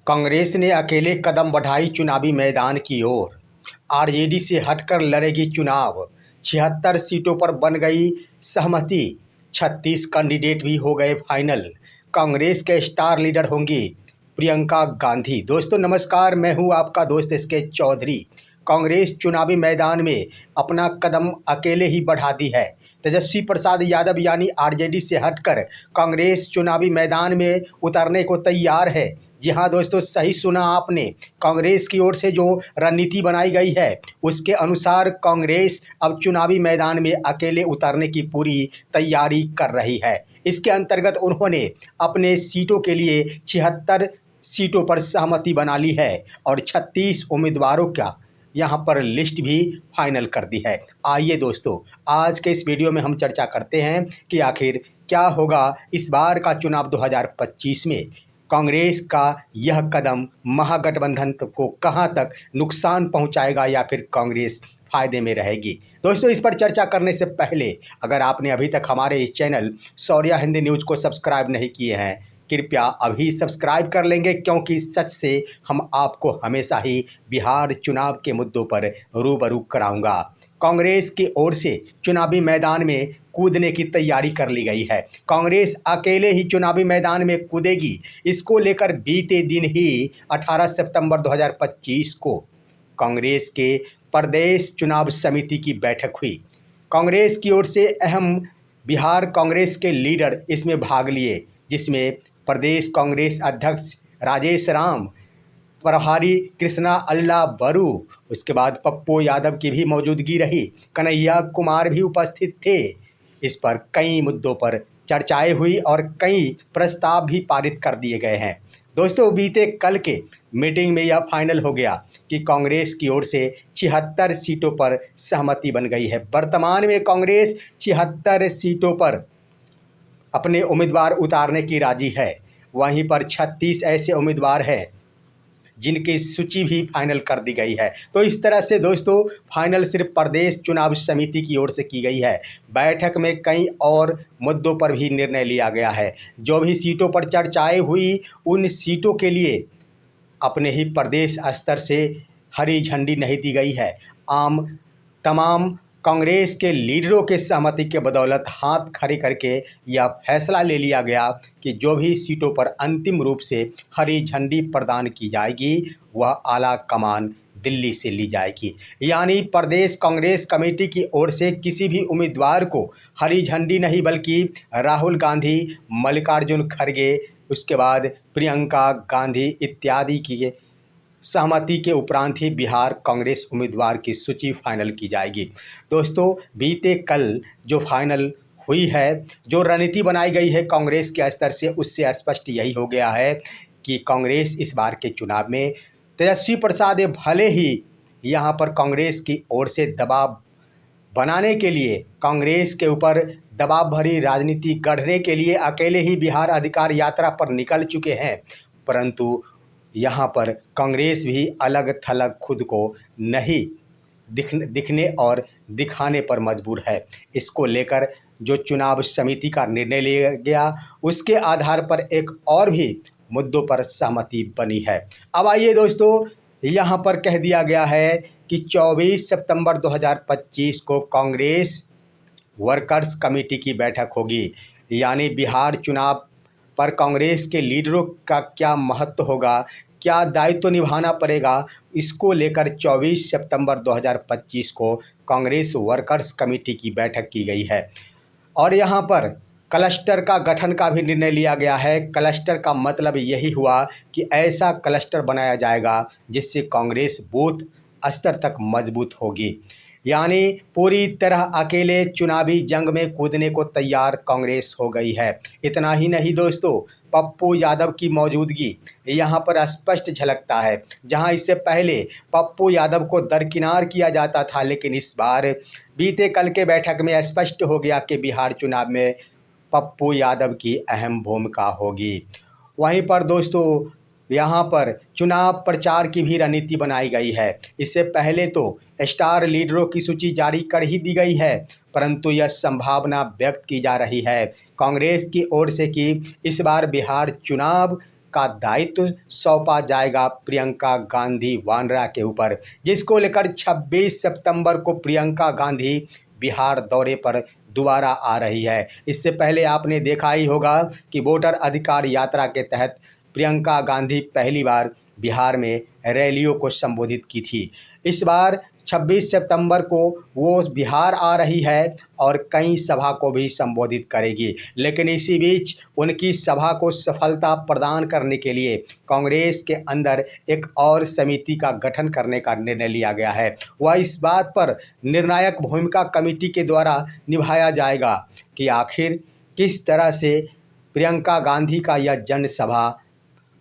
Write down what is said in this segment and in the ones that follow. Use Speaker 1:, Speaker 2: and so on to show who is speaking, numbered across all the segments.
Speaker 1: कांग्रेस ने अकेले कदम बढ़ाई चुनावी मैदान की ओर। आरजेडी से हटकर लड़ेगी चुनाव। 76 सीटों पर बन गई सहमति। 36 कैंडिडेट भी हो गए फाइनल। कांग्रेस के स्टार लीडर होंगी प्रियंका गांधी। दोस्तों नमस्कार, मैं हूं आपका दोस्त एसके चौधरी। कांग्रेस चुनावी मैदान में अपना कदम अकेले ही बढ़ा दी है। तेजस्वी प्रसाद यादव यानी आरजेडी से हटकर कांग्रेस चुनावी मैदान में उतरने को तैयार है। जी हाँ दोस्तों, सही सुना आपने। कांग्रेस की ओर से जो रणनीति बनाई गई है उसके अनुसार कांग्रेस अब चुनावी मैदान में अकेले उतरने की पूरी तैयारी कर रही है। इसके अंतर्गत उन्होंने अपने सीटों के लिए 76 सीटों पर सहमति बना ली है और 36 उम्मीदवारों का यहाँ पर लिस्ट भी फाइनल कर दी है। आइए दोस्तों, आज के इस वीडियो में हम चर्चा करते हैं कि आखिर क्या होगा इस बार का चुनाव 2025 में। कांग्रेस का यह कदम महागठबंधन को कहां तक नुकसान पहुंचाएगा या फिर कांग्रेस फायदे में रहेगी। दोस्तों इस पर चर्चा करने से पहले अगर आपने अभी तक हमारे इस चैनल शौर्या हिंदी न्यूज़ को सब्सक्राइब नहीं किए हैं, कृपया अभी सब्सक्राइब कर लेंगे, क्योंकि सच से हम आपको हमेशा ही बिहार चुनाव के मुद्दों पर रूबरू कराऊंगा। कांग्रेस की ओर से चुनावी मैदान में कूदने की तैयारी कर ली गई है। कांग्रेस अकेले ही चुनावी मैदान में कूदेगी। इसको लेकर बीते दिन ही 18 सितंबर 2025 को कांग्रेस के प्रदेश चुनाव समिति की बैठक हुई। कांग्रेस की ओर से अहम बिहार कांग्रेस के लीडर इसमें भाग लिए, जिसमें प्रदेश कांग्रेस अध्यक्ष राजेश राम, प्रभारी कृष्णा अल्ला बरू, उसके बाद पप्पू यादव की भी मौजूदगी रही, कन्हैया कुमार भी उपस्थित थे। इस पर कई मुद्दों पर चर्चाएं हुई और कई प्रस्ताव भी पारित कर दिए गए हैं। दोस्तों बीते कल के मीटिंग में यह फाइनल हो गया कि कांग्रेस की ओर से 76 सीटों पर सहमति बन गई है। वर्तमान में कांग्रेस 76 सीटों पर अपने उम्मीदवार उतारने की राजी है। वहीं पर 36 ऐसे उम्मीदवार हैं जिनकी सूची भी फाइनल कर दी गई है। तो इस तरह से दोस्तों फाइनल सिर्फ प्रदेश चुनाव समिति की ओर से की गई है। बैठक में कई और मुद्दों पर भी निर्णय लिया गया है। जो भी सीटों पर चर्चाएं हुई उन सीटों के लिए अपने ही प्रदेश स्तर से हरी झंडी नहीं दी गई है। तमाम कांग्रेस के लीडरों के सहमति के बदौलत हाथ खड़े करके यह फैसला ले लिया गया कि जो भी सीटों पर अंतिम रूप से हरी झंडी प्रदान की जाएगी वह आला कमान दिल्ली से ली जाएगी। यानी प्रदेश कांग्रेस कमेटी की ओर से किसी भी उम्मीदवार को हरी झंडी नहीं, बल्कि राहुल गांधी, मल्लिकार्जुन खड़गे, उसके बाद प्रियंका गांधी इत्यादि की सहमति के उपरांत ही बिहार कांग्रेस उम्मीदवार की सूची फाइनल की जाएगी। दोस्तों बीते कल जो फाइनल हुई है, जो रणनीति बनाई गई है कांग्रेस के स्तर से, उससे स्पष्ट यही हो गया है कि कांग्रेस इस बार के चुनाव में तेजस्वी प्रसाद भले ही यहाँ पर कांग्रेस की ओर से दबाव बनाने के लिए, कांग्रेस के ऊपर दबाव भरी राजनीति गढ़ने के लिए अकेले ही बिहार अधिकार यात्रा पर निकल चुके हैं, परंतु यहाँ पर कांग्रेस भी अलग थलग खुद को नहीं दिखने और दिखाने पर मजबूर है। इसको लेकर जो चुनाव समिति का निर्णय लिया गया उसके आधार पर एक और भी मुद्दों पर सहमति बनी है। अब आइए दोस्तों, यहाँ पर कह दिया गया है कि 24 सितंबर 2025 को कांग्रेस वर्कर्स कमेटी की बैठक होगी। यानी बिहार चुनाव पर कांग्रेस के लीडरों का क्या महत्व होगा, क्या दायित्व निभाना पड़ेगा, इसको लेकर 24 सितंबर 2025 को कांग्रेस वर्कर्स कमेटी की बैठक की गई है। और यहाँ पर क्लस्टर का गठन का भी निर्णय लिया गया है। क्लस्टर का मतलब यही हुआ कि ऐसा क्लस्टर बनाया जाएगा जिससे कांग्रेस बूथ स्तर तक मजबूत होगी। यानी पूरी तरह अकेले चुनावी जंग में कूदने को तैयार कांग्रेस हो गई है। इतना ही नहीं दोस्तों, पप्पू यादव की मौजूदगी यहाँ पर स्पष्ट झलकता है। जहाँ इससे पहले पप्पू यादव को दरकिनार किया जाता था, लेकिन इस बार बीते कल के बैठक में स्पष्ट हो गया कि बिहार चुनाव में पप्पू यादव की अहम भूमिका होगी। वहीं पर दोस्तों यहाँ पर चुनाव प्रचार की भी रणनीति बनाई गई है। इससे पहले तो स्टार लीडरों की सूची जारी कर ही दी गई है, परंतु यह संभावना व्यक्त की जा रही है कांग्रेस की ओर से कि इस बार बिहार चुनाव का दायित्व सौंपा जाएगा प्रियंका गांधी वाड्रा के ऊपर, जिसको लेकर 26 सितंबर को प्रियंका गांधी बिहार दौरे पर दोबारा आ रही है। इससे पहले आपने देखा ही होगा कि वोटर अधिकार यात्रा के तहत प्रियंका गांधी पहली बार बिहार में रैलियों को संबोधित की थी। इस बार 26 सितंबर को वो बिहार आ रही है और कई सभा को भी संबोधित करेगी। लेकिन इसी बीच उनकी सभा को सफलता प्रदान करने के लिए कांग्रेस के अंदर एक और समिति का गठन करने का निर्णय लिया गया है। वह इस बात पर निर्णायक भूमिका कमेटी के द्वारा निभाया जाएगा कि आखिर किस तरह से प्रियंका गांधी का यह जनसभा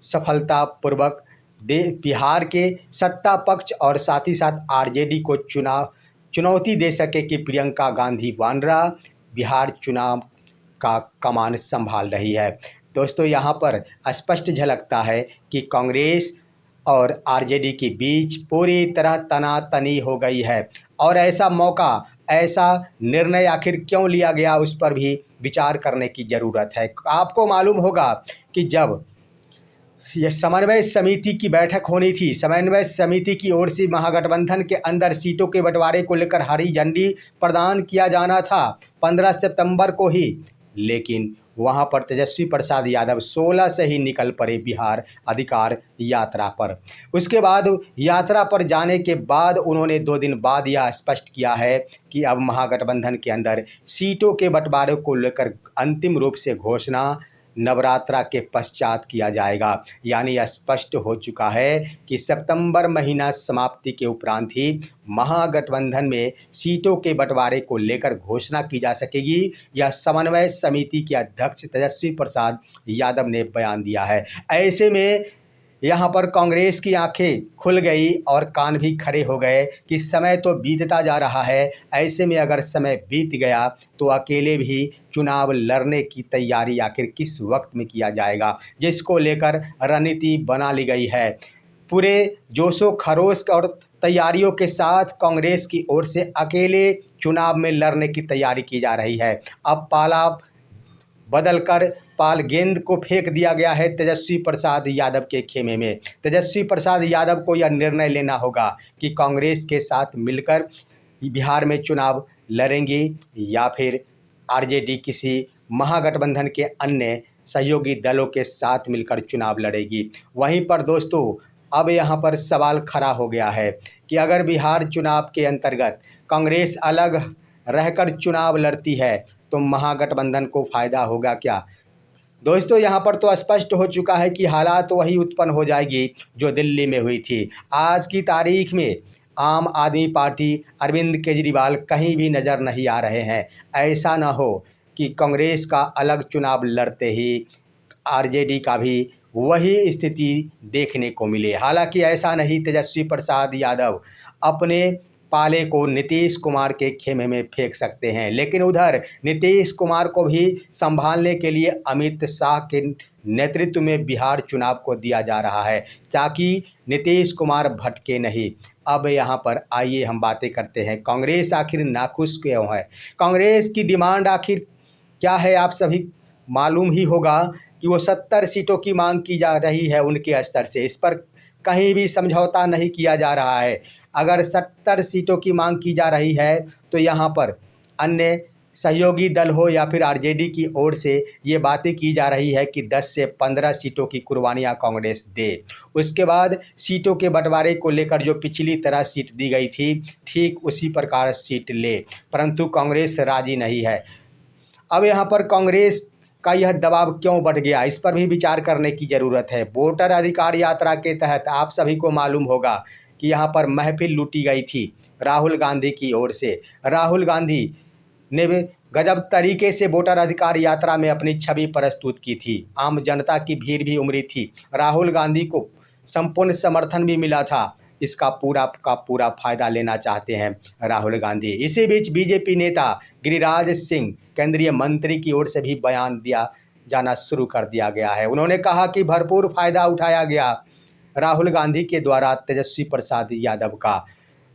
Speaker 1: सफलतापूर्वक बिहार के सत्ता पक्ष और साथ ही साथ आरजेडी को चुनौती दे सके कि प्रियंका गांधी वाड्रा बिहार चुनाव का कमान संभाल रही है। दोस्तों, यहाँ पर स्पष्ट झलकता है कि कांग्रेस और आरजेडी के बीच पूरी तरह तनातनी हो गई है और ऐसा मौका, ऐसा निर्णय आखिर क्यों लिया गया, उस पर भी विचार करने की ज़रूरत है। आपको मालूम होगा कि जब यह समन्वय समिति की बैठक होनी थी, समन्वय समिति की ओर से महागठबंधन के अंदर सीटों के बंटवारे को लेकर हरी झंडी प्रदान किया जाना था 15 सितंबर को ही, लेकिन वहां पर तेजस्वी प्रसाद यादव 16 से ही निकल पड़े बिहार अधिकार यात्रा पर। उसके बाद यात्रा पर जाने के बाद उन्होंने 2 दिन बाद यह स्पष्ट किया है कि अब महागठबंधन के अंदर सीटों के बंटवारे को लेकर अंतिम रूप से घोषणा नवरात्रा के पश्चात किया जाएगा। यानी यह स्पष्ट हो चुका है कि सितंबर महीना समाप्ति के उपरांत ही महागठबंधन में सीटों के बंटवारे को लेकर घोषणा की जा सकेगी। यह समन्वय समिति के अध्यक्ष तेजस्वी प्रसाद यादव ने बयान दिया है। ऐसे में यहाँ पर कांग्रेस की आंखें खुल गई और कान भी खड़े हो गए कि समय तो बीतता जा रहा है। ऐसे में अगर समय बीत गया तो अकेले भी चुनाव लड़ने की तैयारी आखिर किस वक्त में किया जाएगा, जिसको लेकर रणनीति बना ली गई है। पूरे जोशो खरोश और तैयारियों के साथ कांग्रेस की ओर से अकेले चुनाव में लड़ने की तैयारी की जा रही है। अब पाला बदलकर पाल गेंद को फेंक दिया गया है तेजस्वी प्रसाद यादव के खेमे में। तेजस्वी प्रसाद यादव को यह निर्णय लेना होगा कि कांग्रेस के साथ मिलकर बिहार में चुनाव लड़ेंगे या फिर आरजेडी किसी महागठबंधन के अन्य सहयोगी दलों के साथ मिलकर चुनाव लड़ेगी। वहीं पर दोस्तों, अब यहाँ पर सवाल खड़ा हो गया है कि अगर बिहार चुनाव के अंतर्गत कांग्रेस अलग रहकर चुनाव लड़ती है तो महागठबंधन को फायदा होगा क्या। दोस्तों, यहाँ पर तो स्पष्ट हो चुका है कि हालात वही उत्पन्न हो जाएगी जो दिल्ली में हुई थी। आज की तारीख में आम आदमी पार्टी अरविंद केजरीवाल कहीं भी नज़र नहीं आ रहे हैं। ऐसा ना हो कि कांग्रेस का अलग चुनाव लड़ते ही आरजेडी का भी वही स्थिति देखने को मिले। हालांकि ऐसा नहीं, तेजस्वी प्रसाद यादव अपने पाले को नीतीश कुमार के खेमे में फेंक सकते हैं, लेकिन उधर नीतीश कुमार को भी संभालने के लिए अमित शाह के नेतृत्व में बिहार चुनाव को दिया जा रहा है ताकि नीतीश कुमार भटके नहीं। अब यहाँ पर आइए हम बातें करते हैं, कांग्रेस आखिर नाखुश क्यों है, कांग्रेस की डिमांड आखिर क्या है। आप सभी मालूम ही होगा कि वो 70 सीटों की मांग की जा रही है उनके स्तर से, इस पर कहीं भी समझौता नहीं किया जा रहा है। अगर 70 सीटों की मांग की जा रही है तो यहाँ पर अन्य सहयोगी दल हो या फिर आरजेडी की ओर से ये बातें की जा रही है कि 10 से 15 सीटों की कुर्बानियाँ कांग्रेस दे। उसके बाद सीटों के बंटवारे को लेकर जो पिछली तरह सीट दी गई थी ठीक उसी प्रकार सीट ले, परंतु कांग्रेस राजी नहीं है। अब यहाँ पर कांग्रेस का यह दबाव क्यों बढ़ गया, इस पर भी विचार करने की ज़रूरत है। वोटर अधिकार यात्रा के तहत आप सभी को मालूम होगा कि यहाँ पर महफिल लूटी गई थी राहुल गांधी की ओर से। राहुल गांधी ने गजब तरीके से वोटर अधिकार यात्रा में अपनी छवि प्रस्तुत की थी। आम जनता की भीड़ भी उमड़ी थी, राहुल गांधी को संपूर्ण समर्थन भी मिला था। इसका पूरा का पूरा फायदा लेना चाहते हैं राहुल गांधी। इसी बीच बीजेपी नेता गिरिराज सिंह केंद्रीय मंत्री की ओर से भी बयान दिया जाना शुरू कर दिया गया है। उन्होंने कहा कि भरपूर फायदा उठाया गया राहुल गांधी के द्वारा तेजस्वी प्रसाद यादव का।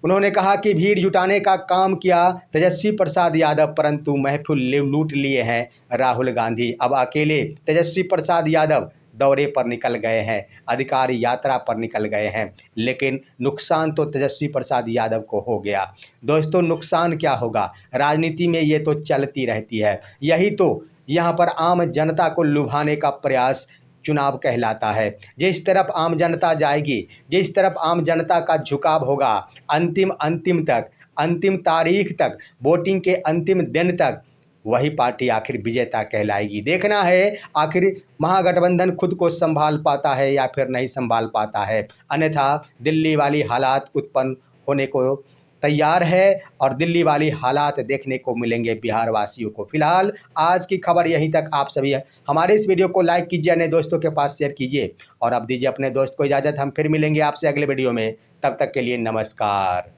Speaker 1: उन्होंने कहा कि भीड़ जुटाने का काम किया तेजस्वी प्रसाद यादव, परंतु महफिल लूट लिए हैं राहुल गांधी। अब अकेले तेजस्वी प्रसाद यादव दौरे पर निकल गए हैं, अधिकारी यात्रा पर निकल गए हैं, लेकिन नुकसान तो तेजस्वी प्रसाद यादव को हो गया। दोस्तों, नुकसान क्या होगा? राजनीति में ये तो चलती रहती है। यही तो यहाँ पर आम जनता को लुभाने का प्रयास चुनाव कहलाता है। जिस तरफ आम जनता जाएगी, जिस तरफ आम जनता का झुकाव होगा, अंतिम तारीख तक, वोटिंग के अंतिम दिन तक वही पार्टी आखिर विजेता कहलाएगी। देखना है आखिर महागठबंधन खुद को संभाल पाता है या फिर नहीं संभाल पाता है। अन्यथा दिल्ली वाली हालात उत्पन्न होने को तैयार है और दिल्ली वाली हालात देखने को मिलेंगे बिहार वासियों को। फिलहाल आज की खबर यहीं तक। आप सभी हमारे इस वीडियो को लाइक कीजिए, अपने दोस्तों के पास शेयर कीजिए और अब दीजिए अपने दोस्त को इजाज़त। हम फिर मिलेंगे आपसे अगले वीडियो में। तब तक के लिए नमस्कार।